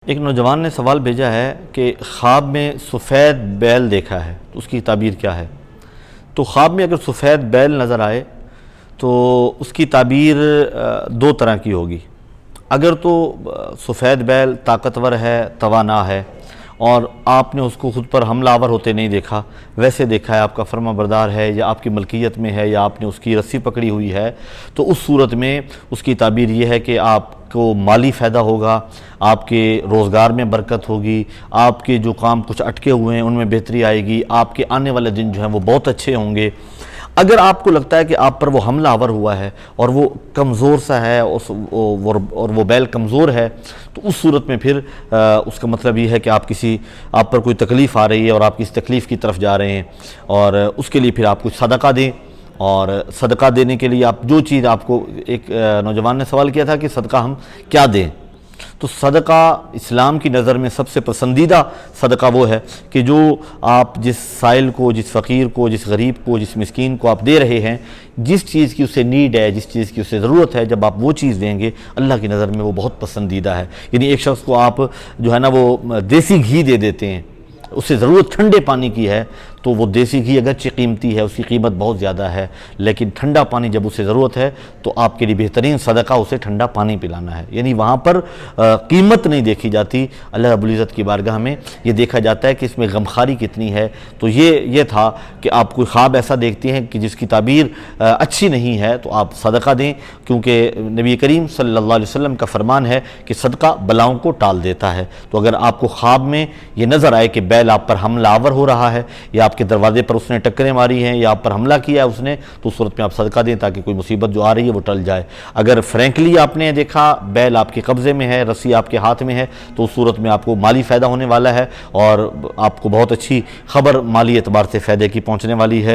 ایک نوجوان نے سوال بھیجا ہے کہ خواب میں سفید بیل دیکھا ہے تو اس کی تعبیر کیا ہے؟ تو خواب میں اگر سفید بیل نظر آئے تو اس کی تعبیر دو طرح کی ہوگی۔ اگر تو سفید بیل طاقتور ہے، توانا ہے اور آپ نے اس کو خود پر حملہ آور ہوتے نہیں دیکھا، ویسے دیکھا ہے، آپ کا فرما بردار ہے یا آپ کی ملکیت میں ہے یا آپ نے اس کی رسی پکڑی ہوئی ہے، تو اس صورت میں اس کی تعبیر یہ ہے کہ آپ کو مالی فائدہ ہوگا، آپ کے روزگار میں برکت ہوگی، آپ کے جو کام کچھ اٹکے ہوئے ہیں ان میں بہتری آئے گی، آپ کے آنے والے دن جو ہیں وہ بہت اچھے ہوں گے۔ اگر آپ کو لگتا ہے کہ آپ پر وہ حملہ آور ہوا ہے اور وہ کمزور سا ہے اور وہ بیل کمزور ہے، تو اس صورت میں پھر اس کا مطلب یہ ہے کہ آپ پر کوئی تکلیف آ رہی ہے اور آپ کسی تکلیف کی طرف جا رہے ہیں، اور اس کے لیے پھر آپ کچھ صدقہ دیں۔ اور صدقہ دینے کے لیے آپ جو چیز، آپ کو ایک نوجوان نے سوال کیا تھا کہ صدقہ ہم کیا دیں، تو صدقہ اسلام کی نظر میں سب سے پسندیدہ صدقہ وہ ہے کہ جو آپ جس سائل کو، جس فقیر کو، جس غریب کو، جس مسکین کو آپ دے رہے ہیں، جس چیز کی اسے نیڈ ہے، جس چیز کی اسے ضرورت ہے، جب آپ وہ چیز دیں گے اللہ کی نظر میں وہ بہت پسندیدہ ہے۔ یعنی ایک شخص کو آپ جو ہے نا وہ دیسی گھی دے دیتے ہیں، اسے ضرورت ٹھنڈے پانی کی ہے، تو وہ دیسی گھی اگرچہ قیمتی ہے، اس کی قیمت بہت زیادہ ہے، لیکن ٹھنڈا پانی جب اسے ضرورت ہے تو آپ کے لیے بہترین صدقہ اسے ٹھنڈا پانی پلانا ہے۔ یعنی وہاں پر قیمت نہیں دیکھی جاتی، اللہ رب العزت کی بارگاہ میں یہ دیکھا جاتا ہے کہ اس میں غمخواری کتنی ہے۔ تو یہ تھا کہ آپ کوئی خواب ایسا دیکھتے ہیں کہ جس کی تعبیر اچھی نہیں ہے تو آپ صدقہ دیں، کیونکہ نبی کریم صلی اللہ علیہ وسلم کا فرمان ہے کہ صدقہ بلاؤں کو ٹال دیتا ہے۔ تو اگر آپ کو خواب میں یہ نظر آئے کہ بیل آپ پر حملہ آور ہو رہا ہے یا آپ کے دروازے پر اس نے ٹکریں ماری ہیں یا آپ پر حملہ کیا ہے اس نے، تو اس صورت میں آپ صدقہ دیں تاکہ کوئی مصیبت جو آ رہی ہے وہ ٹل جائے۔ اگر فرینکلی آپ نے دیکھا بیل آپ کے قبضے میں ہے، رسی آپ کے ہاتھ میں ہے، تو اس صورت میں آپ کو مالی فائدہ ہونے والا ہے اور آپ کو بہت اچھی خبر مالی اعتبار سے فائدے کی پہنچنے والی ہے۔